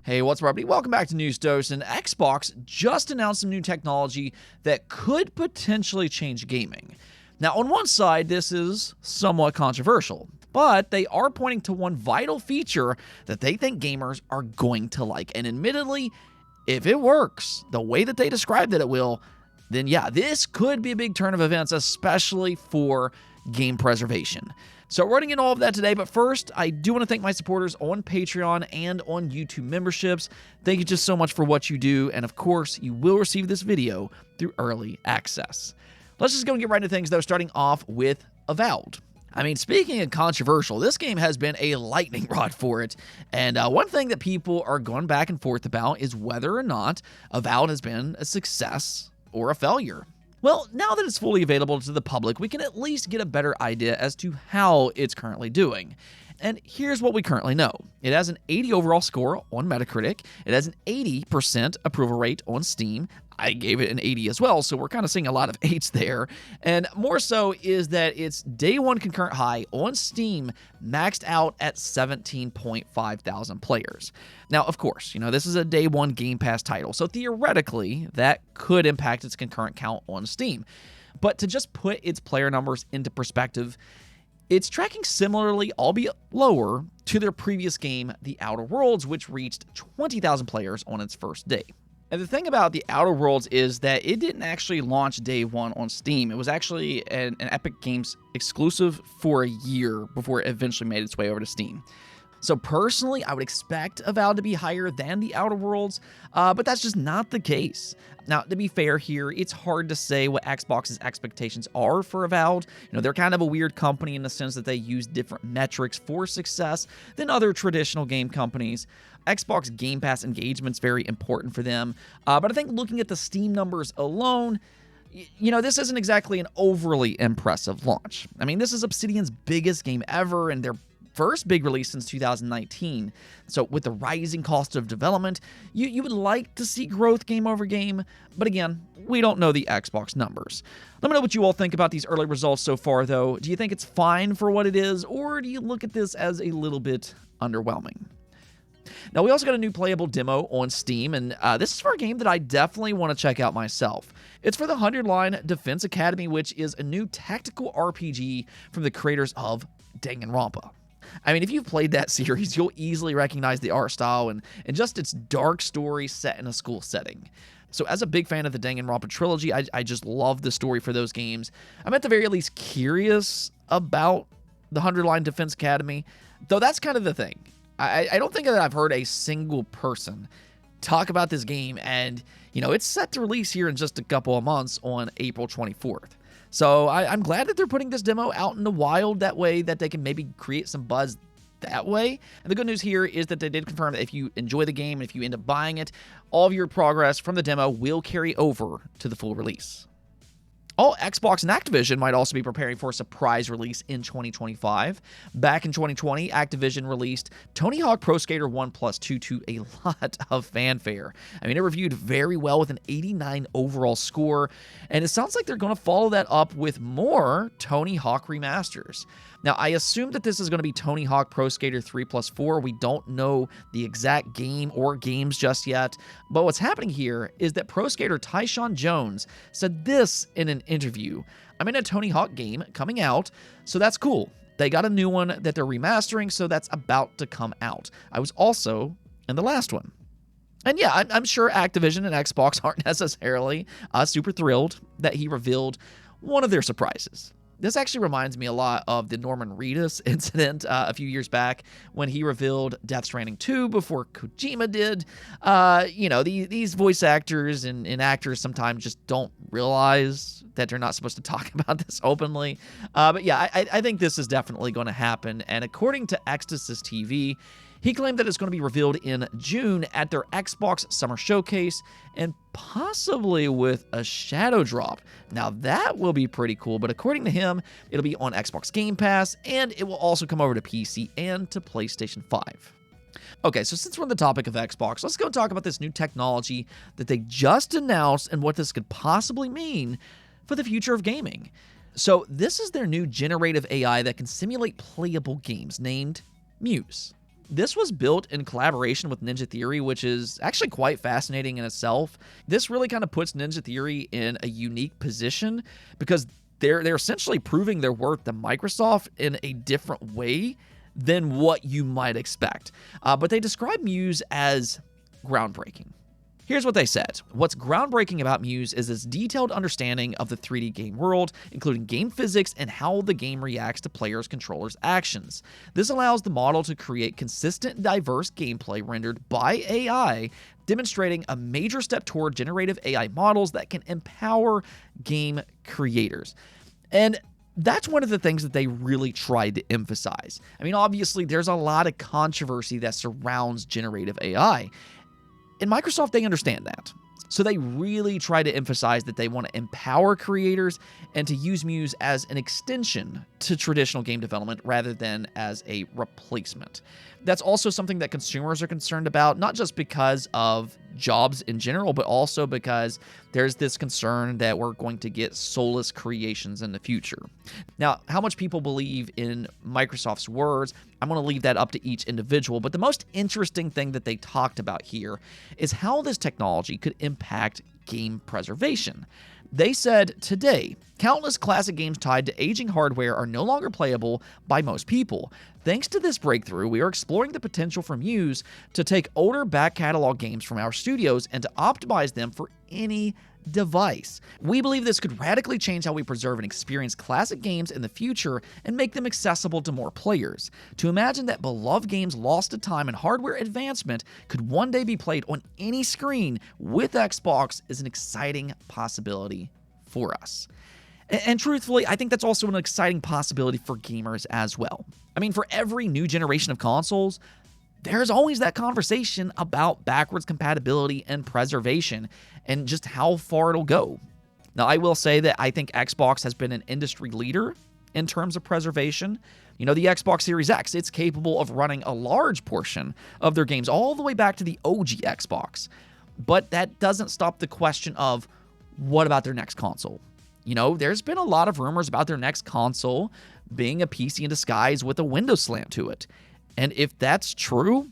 Hey, what's up, everybody? Welcome back to News Dose. And Xbox just announced some new technology that could potentially change gaming. Now, on one side, this is somewhat controversial, but they are pointing to one vital feature that they think gamers are going to like. And admittedly, if it works the way that they described that it will, then yeah, this could be a big turn of events, especially for game preservation. So we're running in all of that today, but first, I do want to thank my supporters on Patreon and on YouTube memberships. Thank you just so much for what you do, and of course, you will receive this video through early access. Let's just go and get right into things, though, starting off with Avowed. I mean, speaking of controversial, this game has been a lightning rod for it, and one thing that people are going back and forth about is whether or not Avowed has been a success or a failure. Well, now that it's fully available to the public, we can at least get a better idea as to how it's currently doing. And here's what we currently know. It has an 80 overall score on Metacritic. It has an 80% approval rate on Steam. I gave it an 80 as well, so we're kind of seeing a lot of 8s there. And more so is that its day one concurrent high on Steam maxed out at 17.5 thousand players. Now, of course, this is a day one Game Pass title, so theoretically, that could impact its concurrent count on Steam. But to just put its player numbers into perspective, it's tracking similarly, albeit lower, to their previous game, The Outer Worlds, which reached 20,000 players on its first day. And the thing about The Outer Worlds is that it didn't actually launch day one on Steam. It was actually an Epic Games exclusive for a year before it eventually made its way over to Steam. So personally, I would expect Avowed to be higher than The Outer Worlds, but that's just not the case. Now, to be fair here, it's hard to say what Xbox's expectations are for Avowed. They're kind of a weird company in the sense that they use different metrics for success than other traditional game companies. Xbox Game Pass engagement's very important for them, but I think looking at the Steam numbers alone, this isn't exactly an overly impressive launch. I mean, this is Obsidian's biggest game ever, and their first big release since 2019. So with the rising cost of development, you would like to see growth game over game, but again, we don't know the Xbox numbers. Let me know what you all think about these early results so far, though. Do you think it's fine for what it is, or do you look at this as a little bit underwhelming? Now, we also got a new playable demo on Steam, and this is for a game that I definitely want to check out myself. It's for the 100-Line Defense Academy, which is a new tactical RPG from the creators of Danganronpa. I mean, if you've played that series, you'll easily recognize the art style and just its dark story set in a school setting. So as a big fan of the Danganronpa trilogy, I just love the story for those games. I'm at the very least curious about the 100-Line Defense Academy, though that's kind of the thing. I don't think that I've heard a single person talk about this game, and, it's set to release here in just a couple of months on April 24th. So I'm glad that they're putting this demo out in the wild that way that they can maybe create some buzz that way. And the good news here is that they did confirm that if you enjoy the game and if you end up buying it, all of your progress from the demo will carry over to the full release. Xbox and Activision might also be preparing for a surprise release in 2025. Back in 2020, Activision released Tony Hawk Pro Skater 1+2 to a lot of fanfare. I mean, it reviewed very well with an 89 overall score, and it sounds like they're going to follow that up with more Tony Hawk remasters. Now, I assume that this is going to be Tony Hawk Pro Skater 3+4. We don't know the exact game or games just yet, but what's happening here is that Pro Skater Tyshawn Jones said this in an interview: "I'm in a Tony Hawk game coming out, so that's cool. They got a new one that they're remastering, so that's about to come out. I was also in the last one." And yeah, I'm sure Activision and Xbox aren't necessarily super thrilled that he revealed one of their surprises. This actually reminds me a lot of the Norman Reedus incident a few years back when he revealed Death Stranding 2 before Kojima did. These voice actors and actors sometimes just don't realize that they're not supposed to talk about this openly. But yeah, I think this is definitely going to happen. And according to Ecstasis TV, he claimed that it's going to be revealed in June at their Xbox Summer Showcase, and possibly with a shadow drop. Now that will be pretty cool, but according to him, it'll be on Xbox Game Pass, and it will also come over to PC and to PlayStation 5. Okay, so since we're on the topic of Xbox, let's go talk about this new technology that they just announced and what this could possibly mean for the future of gaming. So this is their new generative AI that can simulate playable games named Muse. This was built in collaboration with Ninja Theory, which is actually quite fascinating in itself. This really kind of puts Ninja Theory in a unique position because they're essentially proving their worth to Microsoft in a different way than what you might expect. But they describe Muse as groundbreaking. Here's what they said. What's groundbreaking about Muse is its detailed understanding of the 3D game world, including game physics and how the game reacts to players' controllers' actions. This allows the model to create consistent, diverse gameplay rendered by AI, demonstrating a major step toward generative AI models that can empower game creators. And that's one of the things that they really tried to emphasize. I mean, obviously, there's a lot of controversy that surrounds generative AI. And Microsoft, they understand that. So they really try to emphasize that they want to empower creators and to use Muse as an extension to traditional game development rather than as a replacement. That's also something that consumers are concerned about, not just because of jobs in general, but also because there's this concern that we're going to get soulless creations in the future. Now, how much people believe in Microsoft's words, I'm going to leave that up to each individual, but the most interesting thing that they talked about here is how this technology could impact game preservation. They said, today, countless classic games tied to aging hardware are no longer playable by most people. Thanks to this breakthrough, we are exploring the potential for Muse to take older back catalog games from our studios and to optimize them for any device. We believe this could radically change how we preserve and experience classic games in the future and make them accessible to more players. To imagine that beloved games lost to time and hardware advancement could one day be played on any screen with Xbox is an exciting possibility for us. And truthfully, I think that's also an exciting possibility for gamers as well. I mean, for every new generation of consoles, there's always that conversation about backwards compatibility and preservation and just how far it'll go. Now, I will say that I think Xbox has been an industry leader in terms of preservation. You know, the Xbox Series X, it's capable of running a large portion of their games all the way back to the OG Xbox. But that doesn't stop the question of what about their next console? You know, there's been a lot of rumors about their next console being a PC in disguise with a Windows slant to it. And if that's true,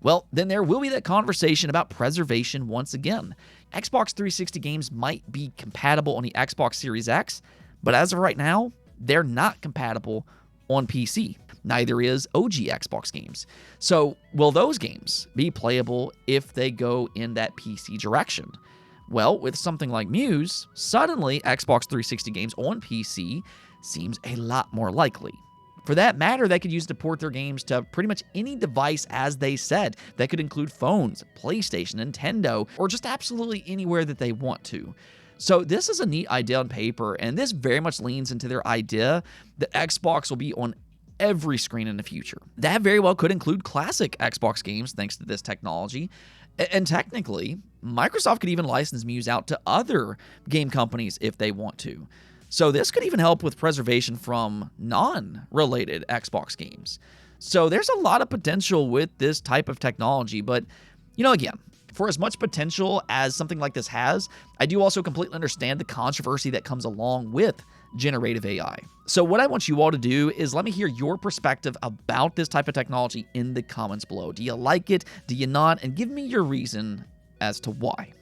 well, then there will be that conversation about preservation once again. Xbox 360 games might be compatible on the Xbox Series X, but as of right now, they're not compatible on PC. Neither is OG Xbox games. So will those games be playable if they go in that PC direction? Well, with something like Muse, suddenly Xbox 360 games on PC seems a lot more likely. For that matter, they could use to port their games to pretty much any device, as they said. That could include phones, PlayStation, Nintendo, or just absolutely anywhere that they want to. So this is a neat idea on paper, and this very much leans into their idea that Xbox will be on every screen in the future. That very well could include classic Xbox games thanks to this technology. And technically, Microsoft could even license Muse out to other game companies if they want to. So this could even help with preservation from non-related Xbox games. So there's a lot of potential with this type of technology, but, you know, again, for as much potential as something like this has, I do also completely understand the controversy that comes along with generative AI. So what I want you all to do is let me hear your perspective about this type of technology in the comments below. Do you like it? Do you not? And give me your reason as to why.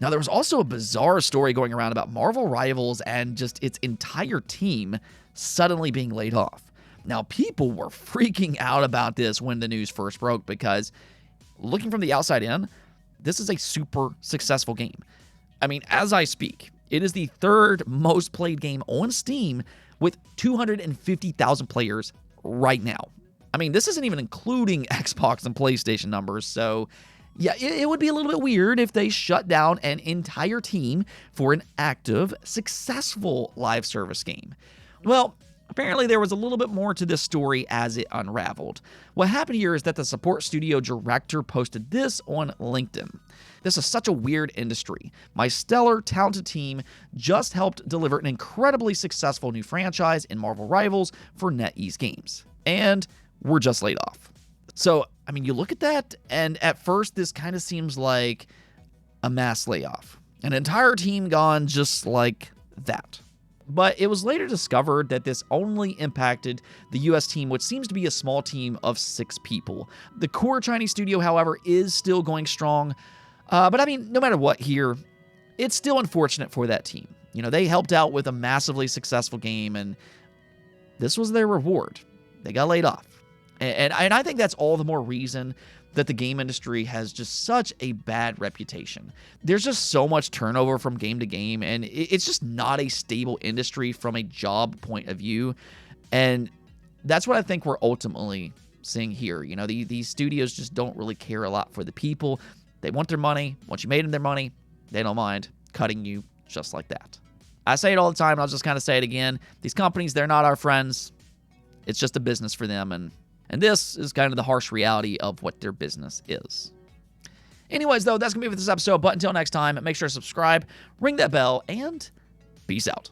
Now, there was also a bizarre story going around about Marvel Rivals and just its entire team suddenly being laid off. Now, people were freaking out about this when the news first broke because, looking from the outside in, this is a super successful game. I mean, as I speak, it is the third most played game on Steam with 250,000 players right now. I mean, this isn't even including Xbox and PlayStation numbers, so yeah, it would be a little bit weird if they shut down an entire team for an active, successful live service game. Well, apparently there was a little bit more to this story as it unraveled. What happened here is that the support studio director posted this on LinkedIn. This is such a weird industry. My stellar, talented team just helped deliver an incredibly successful new franchise in Marvel Rivals for NetEase Games. And we're just laid off. So, I mean, you look at that, and at first, this kind of seems like a mass layoff. An entire team gone just like that. But it was later discovered that this only impacted the US team, which seems to be a small team of 6 people. The core Chinese studio, however, is still going strong. But I mean, no matter what here, it's still unfortunate for that team. You know, they helped out with a massively successful game, and this was their reward. They got laid off. And I think that's all the more reason that the game industry has just such a bad reputation. There's just so much turnover from game to game, and it's just not a stable industry from a job point of view. And that's what I think we're ultimately seeing here. You know, these studios just don't really care a lot for the people. They want their money. Once you made them their money, they don't mind cutting you just like that. I say it all the time, and I'll just kind of say it again. These companies, they're not our friends. It's just a business for them, and this is kind of the harsh reality of what their business is. Anyways, though, that's going to be it for this episode. But until next time, make sure to subscribe, ring that bell, and peace out.